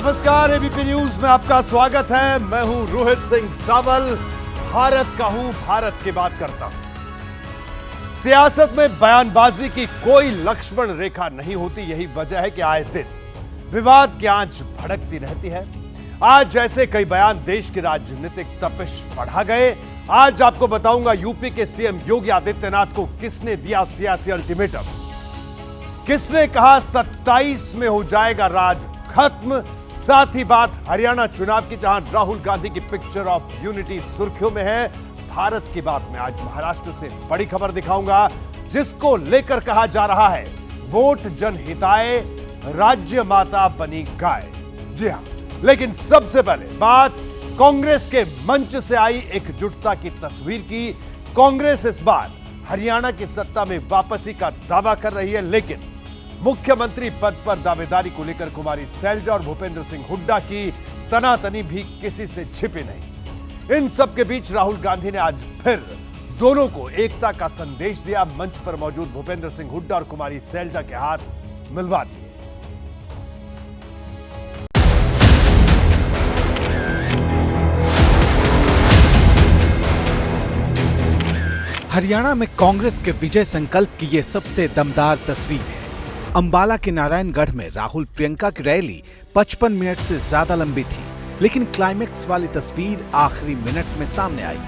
नमस्कार, ABP news में आपका स्वागत है। मैं हूं रोहित सिंह सावल। भारत का हूं, भारत की बात करता हूं। सियासत में बयानबाजी की कोई लक्ष्मण रेखा नहीं होती। यही वजह है कि आए दिन विवाद की आंच भड़कती रहती है। आज जैसे कई बयान देश की राजनीतिक तपिश बढ़ा गए। आज आपको बताऊंगा यूपी के सीएम योगी आदित्यनाथ को किसने दिया सियासी अल्टीमेटम, किसने कहा 27 में हो जाएगा राज खत्म। साथ ही बात हरियाणा चुनाव की, जहां राहुल गांधी की पिक्चर ऑफ यूनिटी सुर्खियों में है। भारत की बात में आज महाराष्ट्र से बड़ी खबर दिखाऊंगा, जिसको लेकर कहा जा रहा है वोट जनहिताय, राज्य माता बनी गाय। जी हां, लेकिन सबसे पहले बात कांग्रेस के मंच से आई एकजुटता की तस्वीर की। कांग्रेस इस बार हरियाणा की सत्ता में वापसी का दावा कर रही है, लेकिन मुख्यमंत्री पद पर दावेदारी को लेकर कुमारी सैलजा और भूपेंद्र सिंह हुड्डा की तनातनी भी किसी से छिपी नहीं। इन सब के बीच राहुल गांधी ने आज फिर दोनों को एकता का संदेश दिया। मंच पर मौजूद भूपेंद्र सिंह हुड्डा और कुमारी सैलजा के हाथ मिलवा दिए। हरियाणा में कांग्रेस के विजय संकल्प की यह सबसे दमदार तस्वीर है। अंबाला के नारायणगढ़ में राहुल प्रियंका की रैली 55 मिनट से ज्यादा लंबी थी, लेकिन क्लाइमेक्स वाली तस्वीर आखिरी मिनट में सामने आई।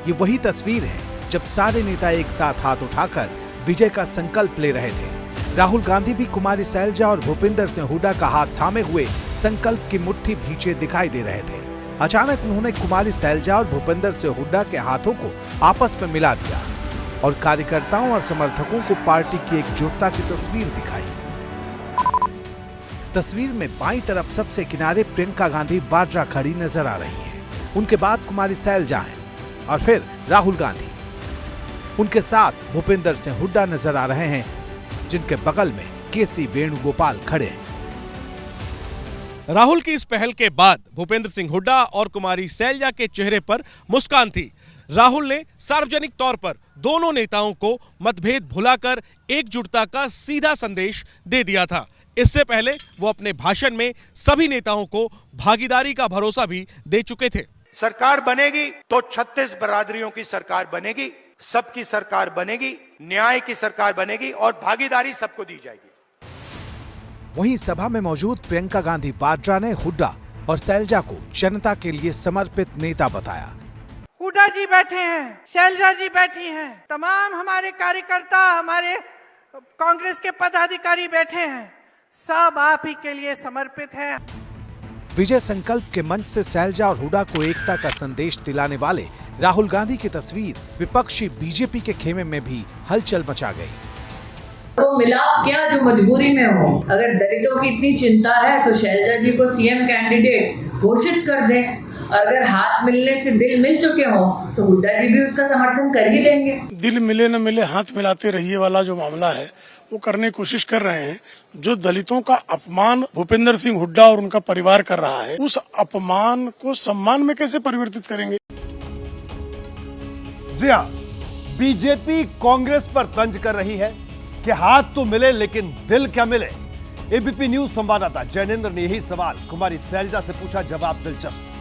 ये वही तस्वीर है जब सारे नेता एक साथ हाथ उठाकर विजय का संकल्प ले रहे थे। राहुल गांधी भी कुमारी सैलजा और भूपेंद्र सिंह हुड्डा का हाथ थामे हुए संकल्प की मुट्ठी भींचे दिखाई दे रहे थे। अचानक उन्होंने कुमारी सैलजा और भूपेंद्र सिंह हुड्डा के हाथों को आपस में मिला दिया और कार्यकर्ताओं और समर्थकों को पार्टी की एकजुटता की तस्वीर दिखाई। तस्वीर में बाईं तरफ सबसे किनारे प्रियंका गांधी वाड्रा खड़ी नजर आ रही हैं। उनके बाद कुमारी सैलजा हैं और फिर राहुल गांधी। उनके साथ भूपेंद्र सिंह हुड्डा नजर आ रहे हैं, जिनके बगल में केसी वेणुगोपाल खड़े हैं। राहुल की इस पहल के बाद भूपेंद्र सिंह हुड्डा और कुमारी सैलजा के चेहरे पर मुस्कान थी। राहुल ने सार्वजनिक तौर पर दोनों नेताओं को मतभेद भुलाकर एकजुटता का सीधा संदेश दे दिया था। इससे पहले वो अपने भाषण में सभी नेताओं को भागीदारी का भरोसा भी दे चुके थे। सरकार बनेगी तो 36 बरादरियों की सरकार बनेगी, सबकी सरकार बनेगी, न्याय की सरकार बनेगी और भागीदारी सबको दी जाएगी। वहीं सभा में मौजूद प्रियंका गांधी वाड्रा ने हुड्डा और सैलजा को जनता के लिए समर्पित नेता बताया। हुड्डा जी बैठे हैं, सैलजा जी बैठी हैं, तमाम हमारे कार्यकर्ता, हमारे कांग्रेस के पदाधिकारी बैठे हैं, सब आप ही के लिए समर्पित हैं। विजय संकल्प के मंच से सैलजा और हुड्डा को एकता का संदेश दिलाने वाले राहुल गांधी की तस्वीर विपक्षी बीजेपी के खेमे में भी हलचल मचा गई। तो मिलाप क्या जो मजबूरी में हो। अगर दलितों की इतनी चिंता है तो सैलजा जी को सीएम कैंडिडेट घोषित कर दें, और अगर हाथ मिलने से दिल मिल चुके हो तो हुड्डा जी भी उसका समर्थन कर ही देंगे। दिल मिले न मिले हाथ मिलाते रहिए वाला जो मामला है वो करने की कोशिश कर रहे हैं। जो दलितों का अपमान भूपेंद्र सिंह हुड्डा और उनका परिवार कर रहा है, उस अपमान को सम्मान में कैसे परिवर्तित करेंगे? जी हां, बीजेपी कांग्रेस पर तंज कर रही है कि हाथ तो मिले लेकिन दिल क्या मिले। एबीपी न्यूज संवाददाता जैनेंद्र ने यही सवाल कुमारी सैलजा से पूछा। जवाब दिलचस्प।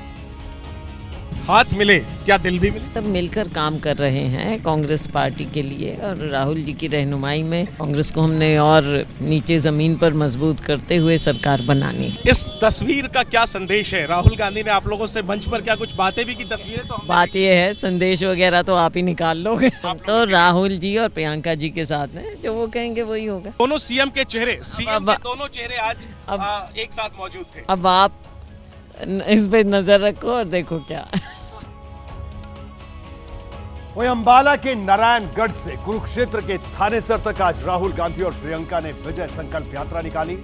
हाथ मिले, क्या दिल भी मिले? सब मिलकर काम कर रहे हैं कांग्रेस पार्टी के लिए, और राहुल जी की रहनुमाई में कांग्रेस को हमने और नीचे जमीन पर मजबूत करते हुए सरकार बनानी। इस तस्वीर का क्या संदेश है? राहुल गांधी ने आप लोगों से मंच पर क्या कुछ बातें भी की? तस्वीरें तो बात ये है, संदेश वगैरह तो आप ही निकाल लोगे। तो राहुल जी और प्रियंका जी के साथ में जो वो कहेंगे वही होगा। दोनों सीएम के चेहरे, सीएम के दोनों चेहरे आज एक साथ मौजूद थे। अब आप इस पे नजर रखो और देखो क्या। वहीं अंबाला के नारायणगढ़ से कुरुक्षेत्र के थानेसर तक आज राहुल गांधी और प्रियंका ने विजय संकल्प यात्रा निकाली।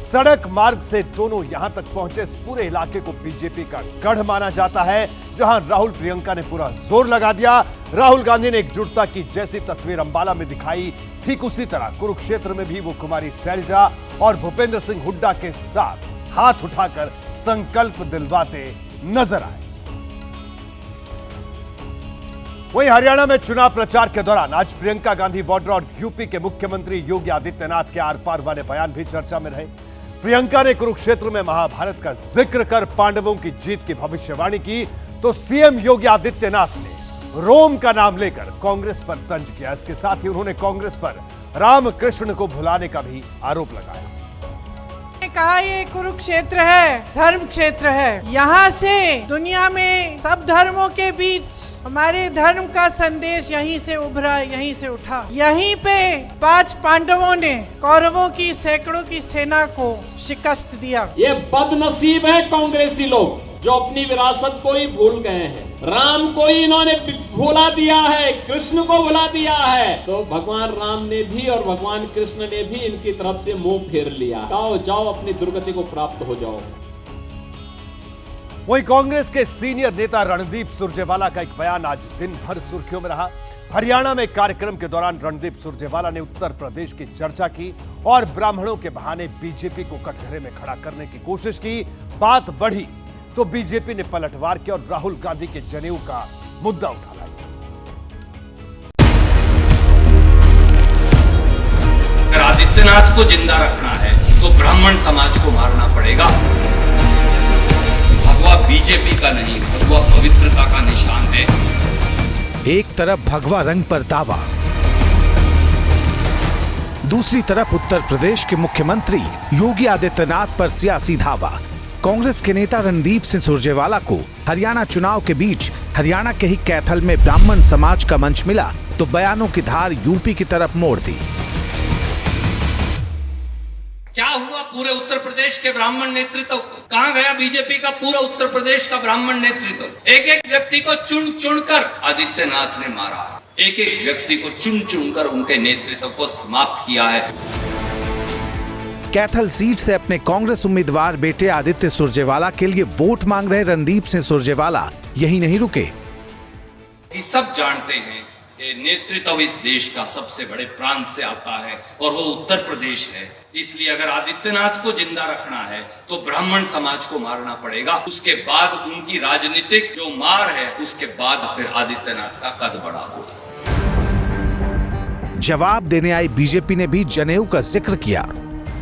सड़क मार्ग से दोनों यहां तक पहुंचे। इस पूरे इलाके को बीजेपी का गढ़ माना जाता है, जहां राहुल प्रियंका ने पूरा जोर लगा दिया। राहुल गांधी ने एकजुटता की जैसी तस्वीर अंबाला में दिखाई, ठीक उसी तरह कुरुक्षेत्र में भी वो कुमारी सैलजा और भूपेंद्र सिंह हुड्डा के साथ हाथ उठाकर संकल्प दिलवाते नजर आए। वहीं हरियाणा में चुनाव प्रचार के दौरान आज प्रियंका गांधी वाड्रा और यूपी के मुख्यमंत्री योगी आदित्यनाथ के आर पार वाले बयान भी चर्चा में रहे। प्रियंका ने कुरुक्षेत्र में महाभारत का जिक्र कर पांडवों की जीत की भविष्यवाणी की तो सीएम योगी आदित्यनाथ ने रोम का नाम लेकर कांग्रेस पर तंज किया। इसके साथ ही उन्होंने कांग्रेस पर रामकृष्ण को भुलाने का भी आरोप लगाया। कहा ये कुरुक्षेत्र है, धर्म क्षेत्र है। यहाँ से दुनिया में सब धर्मों के बीच हमारे धर्म का संदेश यहीं से उभरा, यहीं से उठा। यहीं पे 5 पांडवों ने कौरवों की सैकड़ों की सेना को शिकस्त दिया। ये बदनसीब है कांग्रेसी लोग जो अपनी विरासत को ही भूल गए हैं। राम को ही इन्होंने भुला दिया है, कृष्ण को भुला दिया है। तो भगवान राम ने भी और भगवान कृष्ण ने भी इनकी तरफ से मुंह फेर लिया। जाओ जाओ अपनी दुर्गति को प्राप्त हो जाओ। वहीं कांग्रेस के सीनियर नेता रणदीप सुरजेवाला का एक बयान आज दिन भर सुर्खियों में रहा। हरियाणा में कार्यक्रम के दौरान रणदीप सुरजेवाला ने उत्तर प्रदेश की चर्चा की और ब्राह्मणों के बहाने बीजेपी को कटघरे में खड़ा करने की कोशिश की। बात बढ़ी तो बीजेपी ने पलटवार किया और राहुल गांधी के जनेऊ का मुद्दा उठा लाया। अगर आदित्यनाथ को जिंदा रखना है तो ब्राह्मण समाज को मारना पड़ेगा। भगवा बीजेपी का नहीं, भगवा पवित्रता का निशान है। एक तरफ भगवा रंग पर दावा, दूसरी तरफ उत्तर प्रदेश के मुख्यमंत्री योगी आदित्यनाथ पर सियासी धावा। कांग्रेस के नेता रणदीप सिंह सुरजेवाला को हरियाणा चुनाव के बीच हरियाणा के ही कैथल में ब्राह्मण समाज का मंच मिला तो बयानों की धार यूपी की तरफ मोड़ दी। क्या हुआ पूरे उत्तर प्रदेश के ब्राह्मण नेतृत्व को? कहां गया बीजेपी का पूरा उत्तर प्रदेश का ब्राह्मण नेतृत्व? एक एक व्यक्ति को चुन चुन कर आदित्यनाथ ने मारा। एक एक व्यक्ति को चुन चुन कर उनके नेतृत्व को समाप्त किया है। कैथल सीट से अपने कांग्रेस उम्मीदवार बेटे आदित्य सुरजेवाला के लिए वोट मांग रहे रणदीप सिंह सुरजेवाला यही नहीं रुके। सब जानते हैं कि नेतृत्व इस देश का सबसे बड़े प्रांत से आता है और वो उत्तर प्रदेश है। इसलिए अगर आदित्यनाथ को जिंदा रखना है तो ब्राह्मण समाज को मारना पड़ेगा। उसके बाद उनकी राजनीतिक जो मार है उसके बाद फिर आदित्यनाथ का कद बड़ा होगा। जवाब देने आई बीजेपी ने भी जनेऊ का जिक्र किया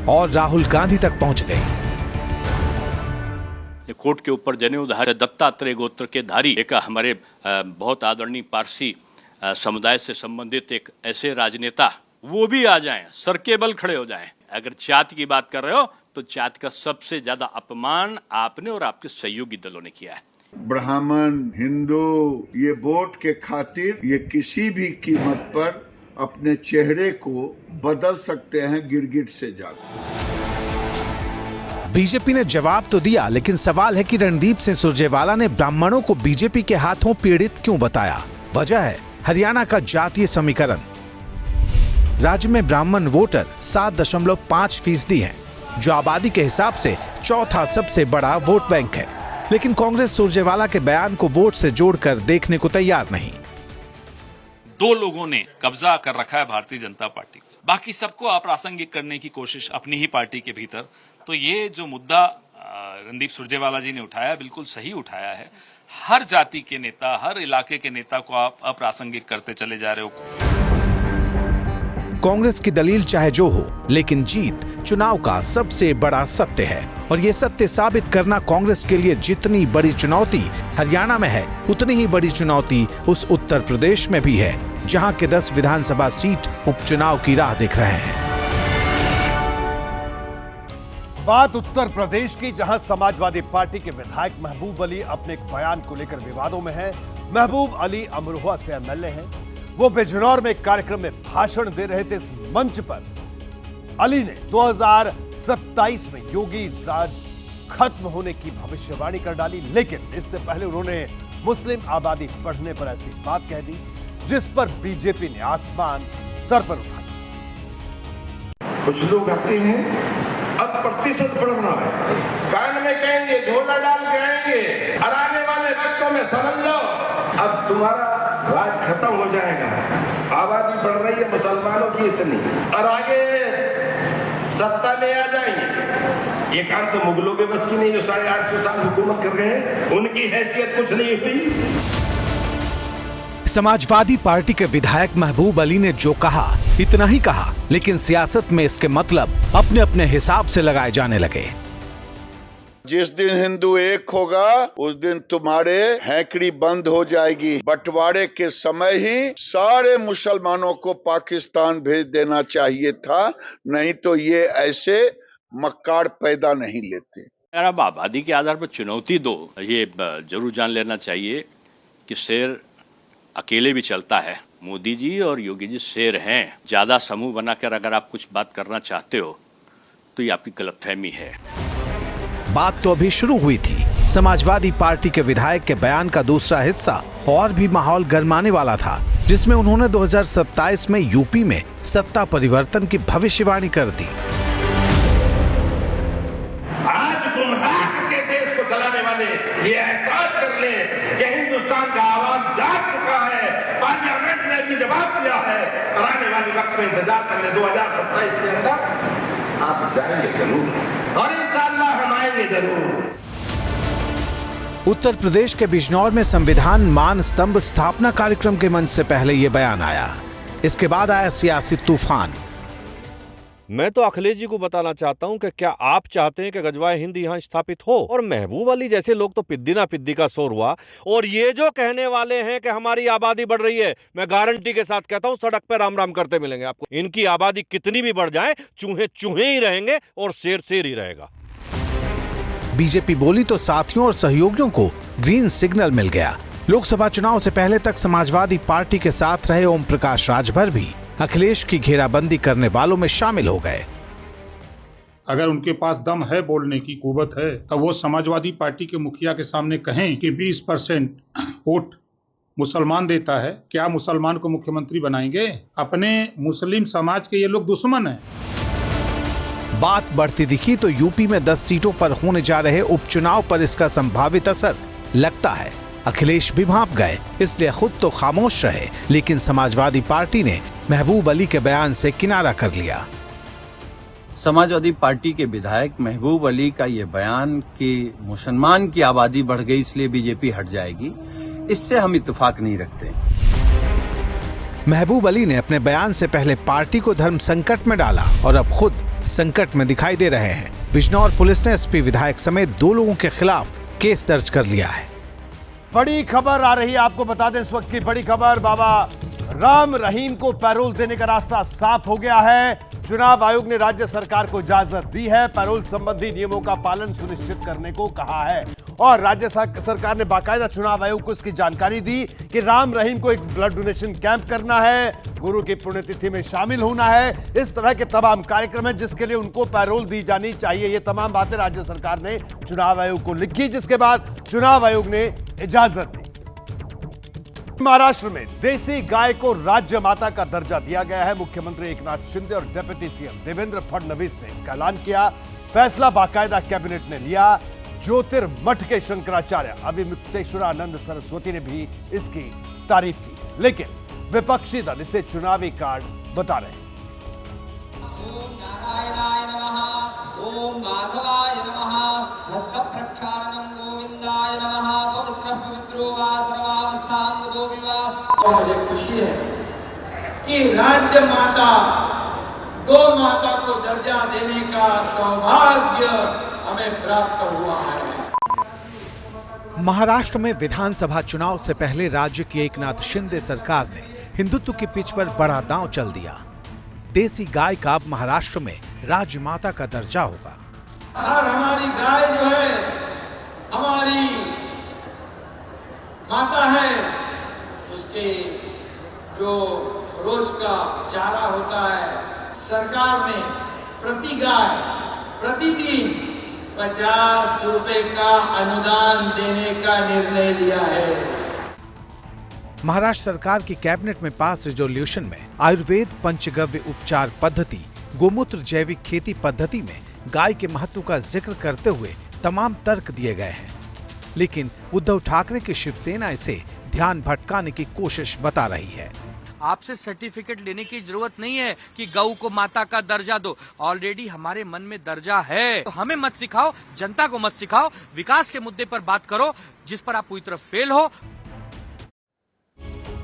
और राहुल गांधी तक पहुंच गए। कोर्ट के ऊपर जनेऊ दत्तात्रेय गोत्र के धारी एक हमारे बहुत आदरणीय पारसी समुदाय से संबंधित एक ऐसे राजनेता वो भी आ जाएं, सर के बल खड़े हो जाएं। अगर जाति की बात कर रहे हो तो जाति का सबसे ज्यादा अपमान आपने और आपके सहयोगी दलों ने किया है। ब्राह्मण, हिंदू ये वोट के खातिर ये किसी भी कीमत पर अपने चेहरे को बदल सकते हैं गिरगिट से जाकर। बीजेपी ने जवाब तो दिया, लेकिन सवाल है कि रणदीप सिंह सुरजेवाला ने ब्राह्मणों को बीजेपी के हाथों पीड़ित क्यों बताया। वजह है हरियाणा का जातीय समीकरण। राज्य में ब्राह्मण वोटर 7.5% हैं, जो आबादी के हिसाब से चौथा सबसे बड़ा वोट बैंक है। लेकिन कांग्रेस सुरजेवाला के बयान को वोट से जोड़कर देखने को तैयार नहीं। 2 लोगों ने कब्जा कर रखा है भारतीय जनता पार्टी को, बाकी सबको अप्रासंगिक करने की कोशिश अपनी ही पार्टी के भीतर। तो ये जो मुद्दा रणदीप सुरजेवाला जी ने उठाया बिल्कुल सही उठाया है। हर जाति के नेता, हर इलाके के नेता को आप अप्रासंगिक करते चले जा रहे हो। कांग्रेस की दलील चाहे जो हो, लेकिन जीत चुनाव का सबसे बड़ा सत्य है और ये सत्य साबित करना कांग्रेस के लिए जितनी बड़ी चुनौती हरियाणा में है, उतनी ही बड़ी चुनौती उस उत्तर प्रदेश में भी है, जहां के 10 विधानसभा सीट उपचुनाव की राह देख रहे हैं। बात उत्तर प्रदेश की, जहां समाजवादी पार्टी के विधायक महबूब अली अपने एक बयान को लेकर विवादों में हैं। महबूब अली अमरोहा से एमएलए हैं। वो बिजनौर में एक कार्यक्रम में भाषण दे रहे थे। इस मंच पर अली ने 2027 में योगी राज खत्म होने की भविष्यवाणी कर डाली, लेकिन इससे पहले उन्होंने मुस्लिम आबादी बढ़ने पर ऐसी बात कह दी जिस पर बीजेपी ने आसमान सर पर उठा दिया। कुछ लोग आते हैं अब प्रतिशत बढ़ रहा है, कान में कहेंगे, झोला डाल के आएंगे और आने वाले वक्तों में समझ लो अब तुम्हारा राज खत्म हो जाएगा। आबादी बढ़ रही है मुसलमानों की इतनी, और आगे सत्ता में आ जाएंगे। ये काम तो मुगलों के बस की नहीं जो 850 साल हुकूमत कर रहे हैं, उनकी हैसियत कुछ नहीं हुई। समाजवादी पार्टी के विधायक महबूब अली ने जो कहा इतना ही कहा, लेकिन सियासत में इसके मतलब अपने अपने हिसाब से लगाए जाने लगे। जिस दिन हिंदू एक होगा उस दिन तुम्हारे हैकड़ी बंद हो जाएगी। बंटवारे के समय ही सारे मुसलमानों को पाकिस्तान भेज देना चाहिए था, नहीं तो ये ऐसे मक्कार पैदा नहीं लेते। अगर आप आबादी के आधार पर चुनौती दो, ये जरूर जान लेना चाहिए कि शेर अकेले भी चलता है। मोदी जी और योगी जी शेर हैं। ज्यादा समूह बनाकर अगर आप कुछ बात करना चाहते हो तो ये आपकी गलतफहमी है। बात तो अभी शुरू हुई थी। समाजवादी पार्टी के विधायक के बयान का दूसरा हिस्सा और भी माहौल गरमाने वाला था, जिसमें उन्होंने 2027 में यूपी में सत्ता परिवर्तन की भविष्यवाणी कर दी। आज गुमराह के देश को चलाने वाले ये एहसास कर ले कि हिंदुस्तान का आवाज जाग चुका है। पार्लियामेंट ने भी जवाब दिया है और आने वाले वक्त में इंतजार कर ले। 2027 के अंदर आप जाएंगे जरूर और इंशाअल्लाह हम आएंगे जरूर। उत्तर प्रदेश के बिजनौर में संविधान मान स्तंभ स्थापना कार्यक्रम के मंच से पहले ये बयान आया। इसके बाद आया सियासी तूफान। मैं तो अखिलेश जी को बताना चाहता हूं कि क्या आप चाहते हैं कि गजवाए हिंद यहां स्थापित हो? और महबूब अली जैसे लोग तो पिद्दी ना पिद्दी का शोर हुआ। और ये जो कहने वाले हैं कि हमारी आबादी बढ़ रही है, मैं गारंटी के साथ कहता हूं सड़क पे राम राम करते मिलेंगे आपको। इनकी आबादी कितनी भी बढ़ जाए, चूहे चूहे ही रहेंगे और शेर शेर ही रहेगा। बीजेपी बोली तो साथियों और सहयोगियों को ग्रीन सिग्नल मिल गया। लोकसभा चुनाव से पहले तक समाजवादी पार्टी के साथ रहे ओम प्रकाश राजभर भी अखिलेश की घेराबंदी करने वालों में शामिल हो गए। अगर उनके पास दम है, बोलने की कुव्वत है, तो वो समाजवादी पार्टी के मुखिया के सामने कहें कि 20% वोट मुसलमान देता है, क्या मुसलमान को मुख्यमंत्री बनाएंगे? अपने मुस्लिम समाज के ये लोग दुश्मन हैं। बात बढ़ती दिखी तो यूपी में 10 सीटों पर होने जा रहे उपचुनाव पर इसका संभावित असर लगता है। अखिलेश भी भांप गए, इसलिए खुद तो खामोश रहे, लेकिन समाजवादी पार्टी ने महबूब अली के बयान से किनारा कर लिया। समाजवादी पार्टी के विधायक महबूब अली का ये बयान कि मुसलमान की आबादी बढ़ गई इसलिए बीजेपी हट जाएगी, इससे हम इत्तेफाक नहीं रखते। महबूब अली ने अपने बयान से पहले पार्टी को धर्म संकट में डाला और अब खुद संकट में दिखाई दे रहे हैं। बिजनौर पुलिस ने एसपी विधायक समेत 2 लोगों के खिलाफ केस दर्ज कर लिया है। बड़ी खबर आ रही है, आपको बता दें इस वक्त की बड़ी खबर। बाबा राम रहीम को पैरोल देने का रास्ता साफ हो गया है। चुनाव आयोग ने राज्य सरकार को इजाजत दी है, पैरोल संबंधी नियमों का पालन सुनिश्चित करने को कहा है और राज्य सरकार ने बाकायदा चुनाव आयोग को इसकी जानकारी दी कि राम रहीम को एक ब्लड डोनेशन कैंप करना है, गुरु की पुण्यतिथि में शामिल होना है। इस तरह के तमाम कार्यक्रम है जिसके लिए उनको पैरोल दी जानी चाहिए। ये तमाम बातें राज्य सरकार ने चुनाव आयोग को लिखी, जिसके बाद चुनाव आयोग ने इजाजत दी। महाराष्ट्र में देसी गाय को राज्य माता का दर्जा दिया गया है। मुख्यमंत्री एकनाथ शिंदे और डिप्टी सीएम देवेंद्र फडणवीस ने इसका ऐलान किया। फैसला बाकायदा कैबिनेट ने लिया। ज्योतिर्मठ के शंकराचार्य अविमुक्तेश्वरानंद सरस्वती ने भी इसकी तारीफ की है, लेकिन विपक्षी दल इसे चुनावी कार्ड बता रहे हैं। ओम नारायणाय नमः, ओम माधवाय नमः, हस्त प्रक्षालनम गोविंदाय नमः, पवित्र पवित्रो वा सर्वावस्थांगतो विवा। और मुझे खुशी है कि राज्य माता गौ माता को दर्जा देने का सौभाग्य हमें प्राप्त हुआ है। महाराष्ट्र में विधानसभा चुनाव से पहले राज्य की एकनाथ शिंदे सरकार ने हिंदुत्व की पिच पर बड़ा दांव चल दिया। देसी गाय का अब महाराष्ट्र में राज्य माता का दर्जा होगा। और हमारी गाय जो है हमारी माता है, उसके जो रोज का चारा होता है, सरकार ने प्रति गाय प्रतिदिन 50 रुपए का अनुदान देने का निर्णय लिया है। महाराष्ट्र सरकार की कैबिनेट में पास रेजोल्यूशन में आयुर्वेद पंचगव्य उपचार पद्धति, गोमूत्र जैविक खेती पद्धति में गाय के महत्व का जिक्र करते हुए तमाम तर्क दिए गए हैं, लेकिन उद्धव ठाकरे की शिवसेना इसे ध्यान भटकाने की कोशिश बता रही है। आपसे सर्टिफिकेट लेने की जरूरत नहीं है कि गऊ को माता का दर्जा दो, ऑलरेडी हमारे मन में दर्जा है। तो हमें मत सिखाओ, जनता को मत सिखाओ, विकास के मुद्दे पर बात करो जिस पर आप पूरी तरह फेल हो।